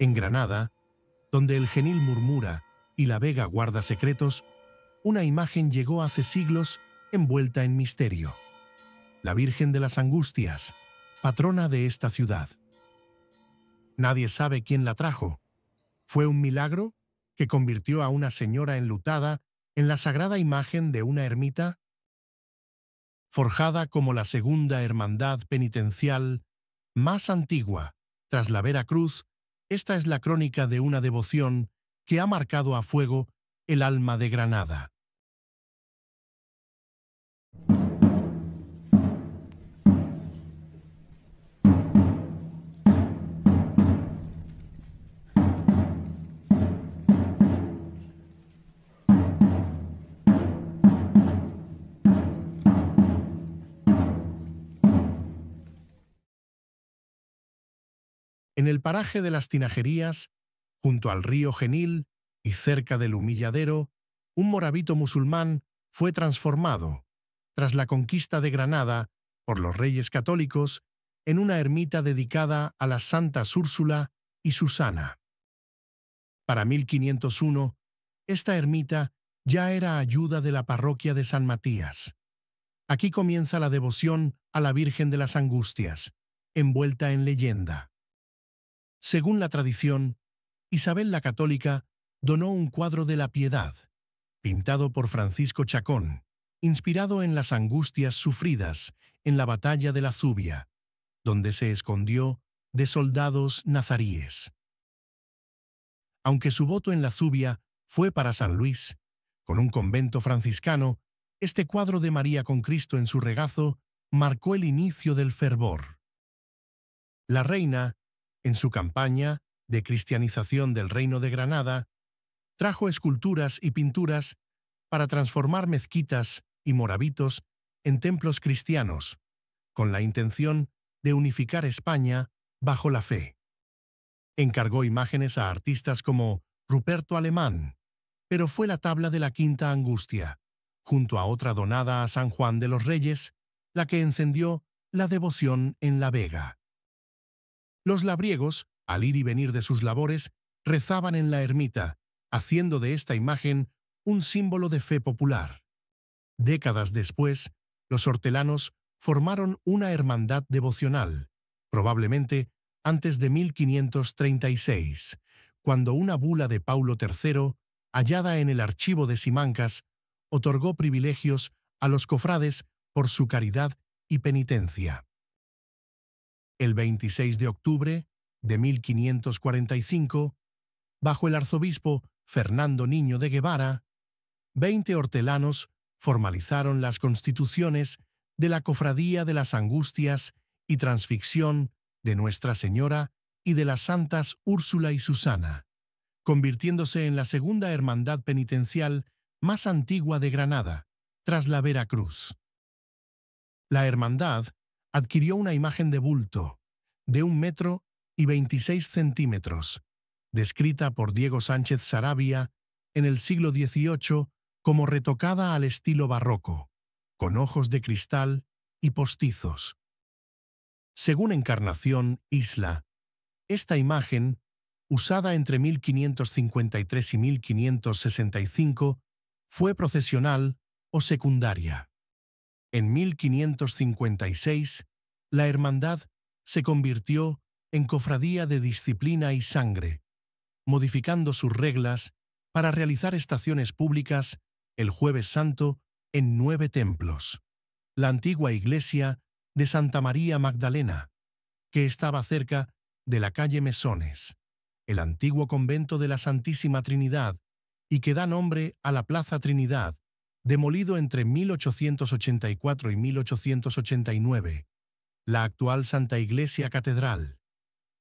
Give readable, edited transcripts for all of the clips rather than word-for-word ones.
En Granada, donde el Genil murmura y la Vega guarda secretos, una imagen llegó hace siglos envuelta en misterio. La Virgen de las Angustias, patrona de esta ciudad. Nadie sabe quién la trajo. ¿Fue un milagro que convirtió a una señora enlutada en la sagrada imagen de una ermita? Forjada como la segunda hermandad penitencial más antigua, tras la Vera Cruz, esta es la crónica de una devoción que ha marcado a fuego el alma de Granada. En el paraje de las Tinajerías, junto al río Genil y cerca del Humilladero, un morabito musulmán fue transformado, tras la conquista de Granada por los reyes católicos, en una ermita dedicada a las santas Úrsula y Susana. Para 1501, esta ermita ya era ayuda de la parroquia de San Matías. Aquí comienza la devoción a la Virgen de las Angustias, envuelta en leyenda. Según la tradición, Isabel la Católica donó un cuadro de la Piedad, pintado por Francisco Chacón, inspirado en las angustias sufridas en la batalla de la Zubia, donde se escondió de soldados nazaríes. Aunque su voto en la Zubia fue para San Luis, con un convento franciscano, este cuadro de María con Cristo en su regazo marcó el inicio del fervor. La reina, en su campaña de cristianización del Reino de Granada, trajo esculturas y pinturas para transformar mezquitas y moravitos en templos cristianos, con la intención de unificar España bajo la fe. Encargó imágenes a artistas como Ruperto Alemán, pero fue la tabla de la Quinta Angustia, junto a otra donada a San Juan de los Reyes, la que encendió la devoción en la Vega. Los labriegos, al ir y venir de sus labores, rezaban en la ermita, haciendo de esta imagen un símbolo de fe popular. Décadas después, los hortelanos formaron una hermandad devocional, probablemente antes de 1536, cuando una bula de Paulo III, hallada en el archivo de Simancas, otorgó privilegios a los cofrades por su caridad y penitencia. El 26 de octubre de 1545, bajo el arzobispo Fernando Niño de Guevara, 20 hortelanos formalizaron las constituciones de la Cofradía de las Angustias y Transfixión de Nuestra Señora y de las santas Úrsula y Susana, convirtiéndose en la segunda hermandad penitencial más antigua de Granada, tras la Vera Cruz. La hermandad adquirió una imagen de bulto, de 1,26 metros, descrita por Diego Sánchez Saravia en el siglo XVIII como retocada al estilo barroco, con ojos de cristal y postizos. Según Encarnación Isla, esta imagen, usada entre 1553 y 1565, fue procesional o secundaria. En 1556, la hermandad se convirtió en cofradía de disciplina y sangre, modificando sus reglas para realizar estaciones públicas el Jueves Santo en 9 templos. La antigua iglesia de Santa María Magdalena, que estaba cerca de la calle Mesones, el antiguo convento de la Santísima Trinidad y que da nombre a la Plaza Trinidad, demolido entre 1884 y 1889, la actual Santa Iglesia Catedral,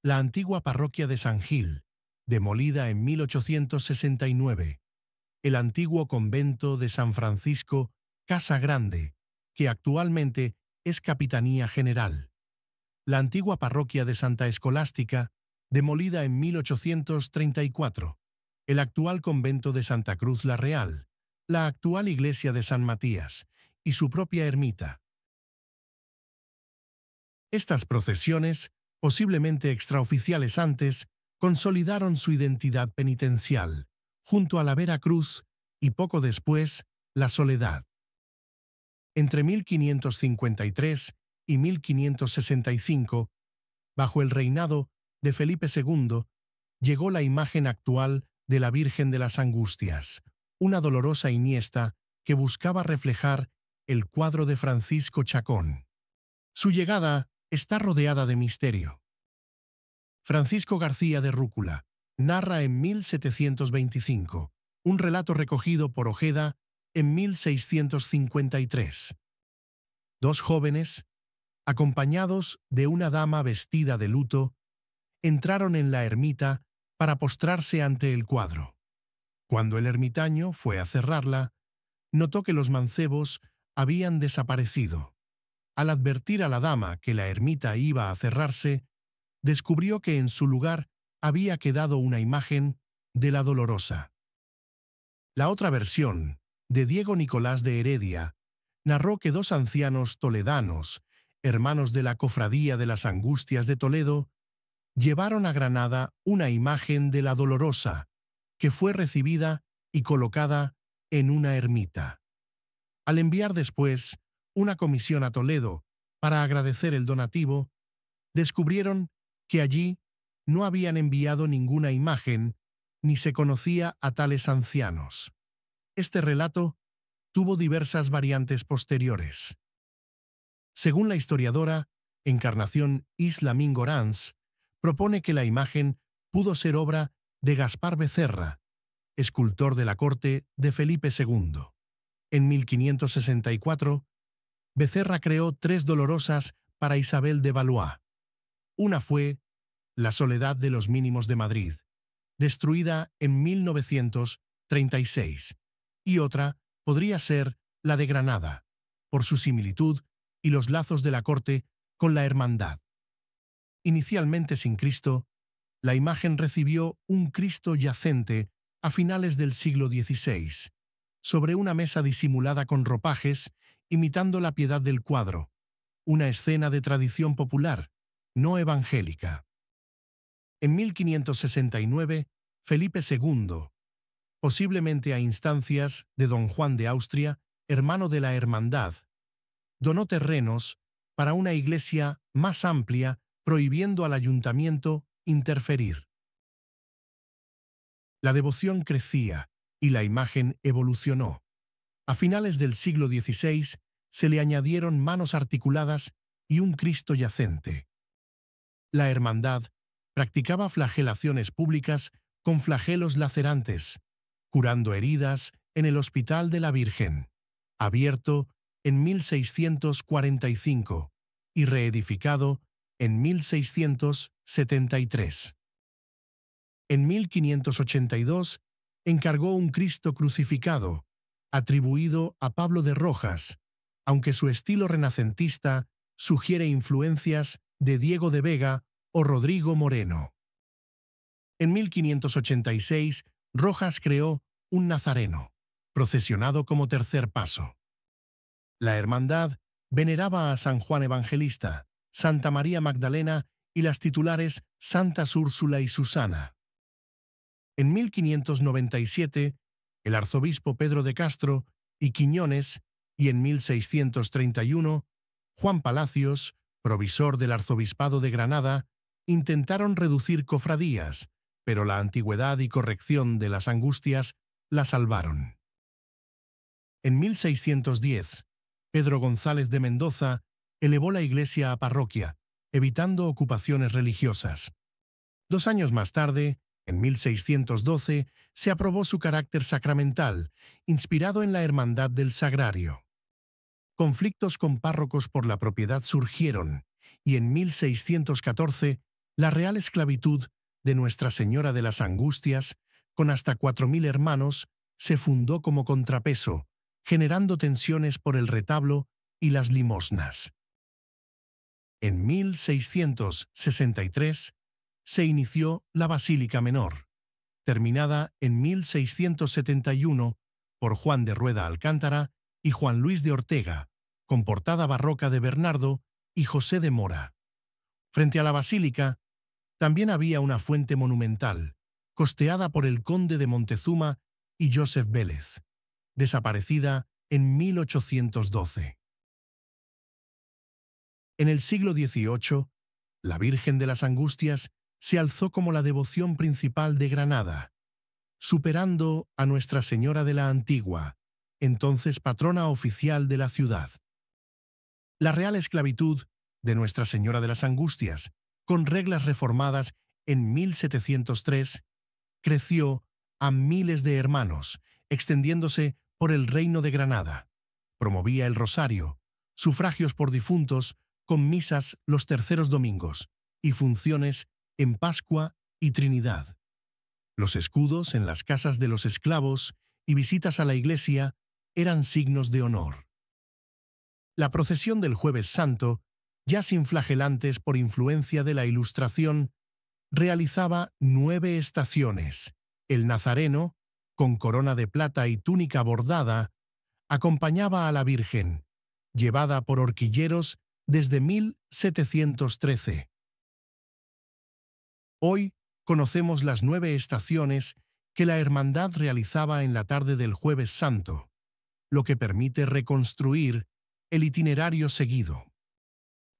la antigua parroquia de San Gil, demolida en 1869, el antiguo convento de San Francisco Casa Grande, que actualmente es Capitanía General, la antigua parroquia de Santa Escolástica, demolida en 1834, el actual convento de Santa Cruz la Real, la actual iglesia de San Matías y su propia ermita. Estas procesiones, posiblemente extraoficiales antes, consolidaron su identidad penitencial, junto a la Vera Cruz y poco después la Soledad. Entre 1553 y 1565, bajo el reinado de Felipe II, llegó la imagen actual de la Virgen de las Angustias, una dolorosa iniesta que buscaba reflejar el cuadro de Francisco Chacón. Su llegada está rodeada de misterio. Francisco García de Rúcula narra en 1725 un relato recogido por Ojeda en 1653. Dos jóvenes, acompañados de una dama vestida de luto, entraron en la ermita para postrarse ante el cuadro. Cuando el ermitaño fue a cerrarla, notó que los mancebos habían desaparecido. Al advertir a la dama que la ermita iba a cerrarse, descubrió que en su lugar había quedado una imagen de la Dolorosa. La otra versión, de Diego Nicolás de Heredia, narró que dos ancianos toledanos, hermanos de la Cofradía de las Angustias de Toledo, llevaron a Granada una imagen de la Dolorosa, que fue recibida y colocada en una ermita. Al enviar después una comisión a Toledo para agradecer el donativo, descubrieron que allí no habían enviado ninguna imagen ni se conocía a tales ancianos. Este relato tuvo diversas variantes posteriores. Según la historiadora Encarnación Isla Mingorans, propone que la imagen pudo ser obra de Gaspar Becerra, escultor de la corte de Felipe II. En 1564, Becerra creó tres dolorosas para Isabel de Valois. Una fue la Soledad de los Mínimos de Madrid, destruida en 1936, y otra podría ser la de Granada, por su similitud y los lazos de la corte con la hermandad. Inicialmente sin Cristo, la imagen recibió un Cristo yacente a finales del siglo XVI, sobre una mesa disimulada con ropajes, imitando la piedad del cuadro, una escena de tradición popular, no evangélica. En 1569, Felipe II, posiblemente a instancias de don Juan de Austria, hermano de la Hermandad, donó terrenos para una iglesia más amplia, prohibiendo al ayuntamiento interferir. La devoción crecía y la imagen evolucionó. A finales del siglo XVI se le añadieron manos articuladas y un Cristo yacente. La hermandad practicaba flagelaciones públicas con flagelos lacerantes, curando heridas en el Hospital de la Virgen, abierto en 1645 y reedificado en 1673. En 1582 encargó un Cristo crucificado, atribuido a Pablo de Rojas, aunque su estilo renacentista sugiere influencias de Diego de Vega o Rodrigo Moreno. En 1586, Rojas creó un Nazareno, procesionado como tercer paso. La hermandad veneraba a San Juan Evangelista, Santa María Magdalena y las titulares Santas Úrsula y Susana. En 1597, el arzobispo Pedro de Castro y Quiñones, y en 1631, Juan Palacios, provisor del arzobispado de Granada, intentaron reducir cofradías, pero la antigüedad y corrección de las Angustias la salvaron. En 1610, Pedro González de Mendoza elevó la iglesia a parroquia, evitando ocupaciones religiosas. 2 años más tarde, en 1612, se aprobó su carácter sacramental, inspirado en la Hermandad del Sagrario. Conflictos con párrocos por la propiedad surgieron, y en 1614, la Real Esclavitud de Nuestra Señora de las Angustias, con hasta 4.000 hermanos, se fundó como contrapeso, generando tensiones por el retablo y las limosnas. En 1663, se inició la Basílica Menor, terminada en 1671 por Juan de Rueda Alcántara y Juan Luis de Ortega, con portada barroca de Bernardo y José de Mora. Frente a la basílica, También había una fuente monumental, costeada por el conde de Montezuma y Joseph Vélez, desaparecida en 1812. En el siglo XVIII, la Virgen de las Angustias se alzó como la devoción principal de Granada, superando a Nuestra Señora de la Antigua, entonces patrona oficial de la ciudad. La real esclavitud de Nuestra Señora de las Angustias, con reglas reformadas en 1703, creció a miles de hermanos, extendiéndose por el Reino de Granada. Promovía el rosario, sufragios por difuntos, con misas los terceros domingos y funciones en Pascua y Trinidad. Los escudos en las casas de los esclavos y visitas a la iglesia eran signos de honor. La procesión del Jueves Santo, ya sin flagelantes por influencia de la Ilustración, realizaba 9 estaciones. El nazareno, con corona de plata y túnica bordada, acompañaba a la Virgen, llevada por horquilleros desde 1713. Hoy conocemos las 9 estaciones que la hermandad realizaba en la tarde del Jueves Santo, lo que permite reconstruir el itinerario seguido.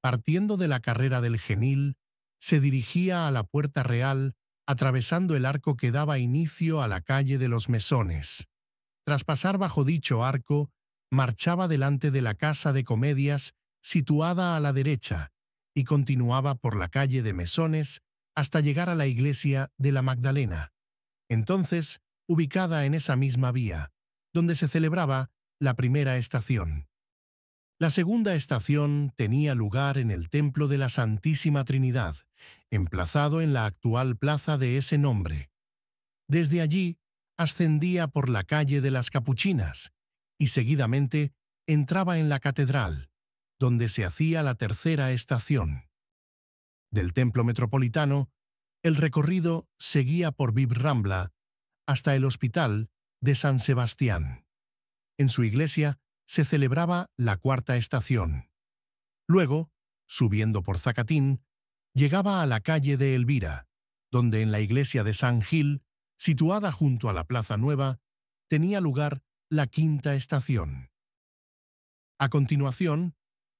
Partiendo de la carrera del Genil, se dirigía a la Puerta Real, atravesando el arco que daba inicio a la calle de los Mesones. Tras pasar bajo dicho arco, marchaba delante de la Casa de Comedias, situada a la derecha, y continuaba por la calle de Mesones hasta llegar a la iglesia de la Magdalena, entonces ubicada en esa misma vía, donde se celebraba la primera estación. La segunda estación tenía lugar en el Templo de la Santísima Trinidad, emplazado en la actual plaza de ese nombre. Desde allí ascendía por la calle de las Capuchinas y seguidamente entraba en la catedral, donde se hacía la tercera estación. Del Templo Metropolitano, el recorrido seguía por Viv Rambla hasta el Hospital de San Sebastián. En su iglesia se celebraba la cuarta estación. Luego, subiendo por Zacatín, llegaba a la calle de Elvira, donde en la iglesia de San Gil, situada junto a la Plaza Nueva, tenía lugar la quinta estación. A continuación,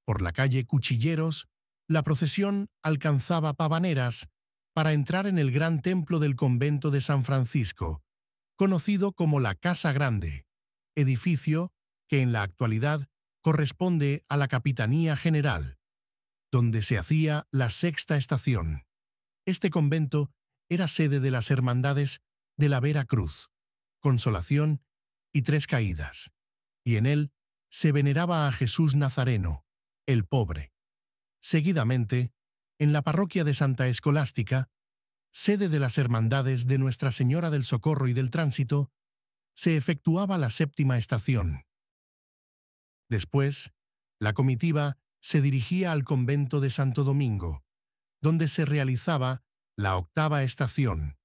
por la calle Cuchilleros, la procesión alcanzaba Pavaneras para entrar en el gran templo del convento de San Francisco, conocido como la Casa Grande, edificio que en la actualidad corresponde a la Capitanía General, donde se hacía la sexta estación. Este convento era sede de las hermandades de la Vera Cruz, Consolación y Tres Caídas, y en él se veneraba a Jesús Nazareno, el pobre. Seguidamente, en la parroquia de Santa Escolástica, sede de las hermandades de Nuestra Señora del Socorro y del Tránsito, se efectuaba la séptima estación. Después, la comitiva se dirigía al convento de Santo Domingo, donde se realizaba la octava estación,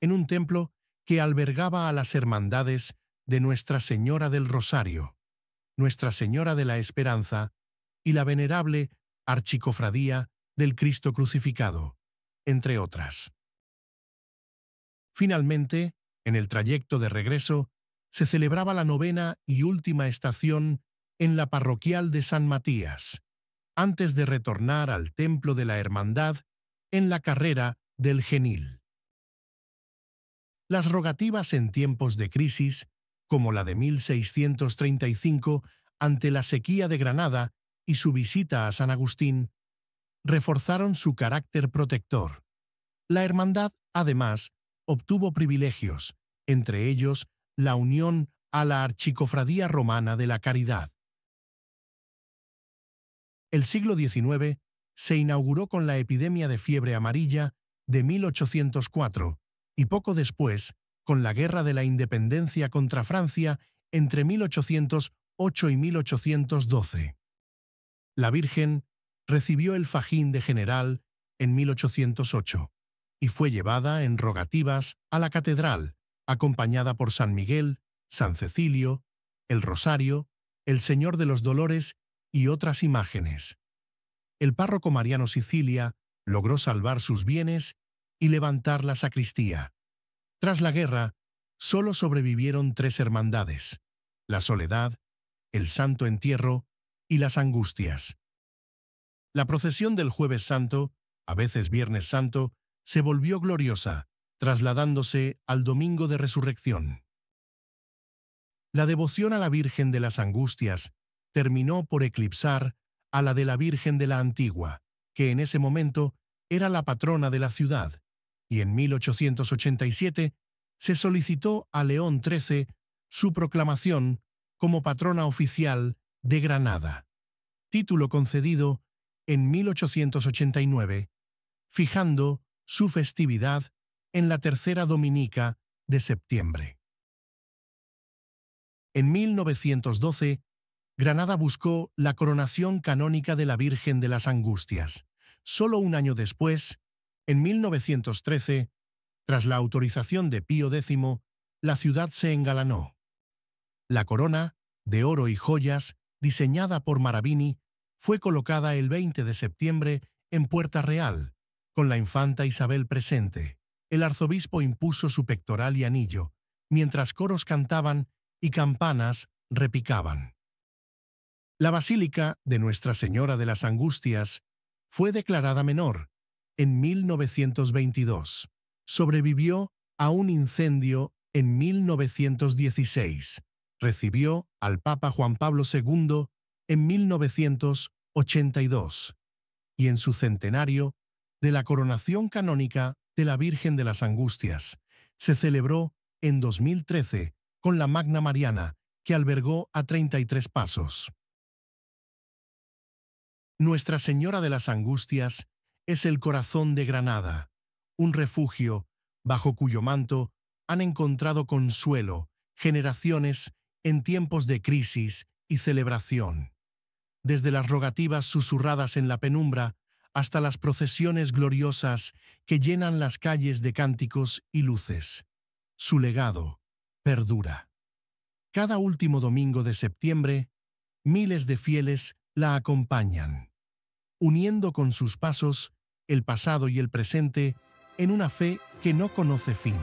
en un templo que albergaba a las hermandades de Nuestra Señora del Rosario, Nuestra Señora de la Esperanza y la venerable Archicofradía del Cristo Crucificado, entre otras. Finalmente, en el trayecto de regreso, se celebraba la novena y última estación en la parroquial de San Matías, antes de retornar al Templo de la Hermandad en la carrera del Genil. Las rogativas en tiempos de crisis, como la de 1635 ante la sequía de Granada y su visita a San Agustín, reforzaron su carácter protector. La hermandad, además, obtuvo privilegios, entre ellos la unión a la Archicofradía Romana de la Caridad. El siglo XIX se inauguró con la epidemia de fiebre amarilla de 1804 y poco después con la Guerra de la Independencia contra Francia entre 1808 y 1812. La Virgen recibió el fajín de general en 1808 y fue llevada en rogativas a la catedral, acompañada por San Miguel, San Cecilio, el Rosario, el Señor de los Dolores y otras imágenes. El párroco Mariano Sicilia logró salvar sus bienes y levantar la sacristía. Tras la guerra, solo sobrevivieron 3 hermandades: la Soledad, el Santo Entierro y las Angustias. La procesión del Jueves Santo, a veces Viernes Santo, se volvió gloriosa, trasladándose al Domingo de Resurrección. La devoción a la Virgen de las Angustias terminó por eclipsar a la de la Virgen de la Antigua, que en ese momento era la patrona de la ciudad, y en 1887 se solicitó a León XIII su proclamación como patrona oficial de Granada, título concedido en 1889, fijando su festividad en la tercera dominica de septiembre. En 1912, Granada buscó la coronación canónica de la Virgen de las Angustias. Solo un año después, en 1913, tras la autorización de Pío X, la ciudad se engalanó. La corona, de oro y joyas, diseñada por Maravini, fue colocada el 20 de septiembre en Puerta Real, con la infanta Isabel presente. El arzobispo impuso su pectoral y anillo, mientras coros cantaban y campanas repicaban. La Basílica de Nuestra Señora de las Angustias fue declarada menor en 1922. Sobrevivió a un incendio en 1916. Recibió al Papa Juan Pablo II en 1982 y en su centenario de la coronación canónica de la Virgen de las Angustias se celebró en 2013 con la Magna Mariana, que albergó a 33 pasos. Nuestra Señora de las Angustias es el corazón de Granada, un refugio bajo cuyo manto han encontrado consuelo generaciones en tiempos de crisis y celebración. Desde las rogativas susurradas en la penumbra hasta las procesiones gloriosas que llenan las calles de cánticos y luces. Su legado perdura. Cada último domingo de septiembre, miles de fieles la acompañan, uniendo con sus pasos el pasado y el presente en una fe que no conoce fin.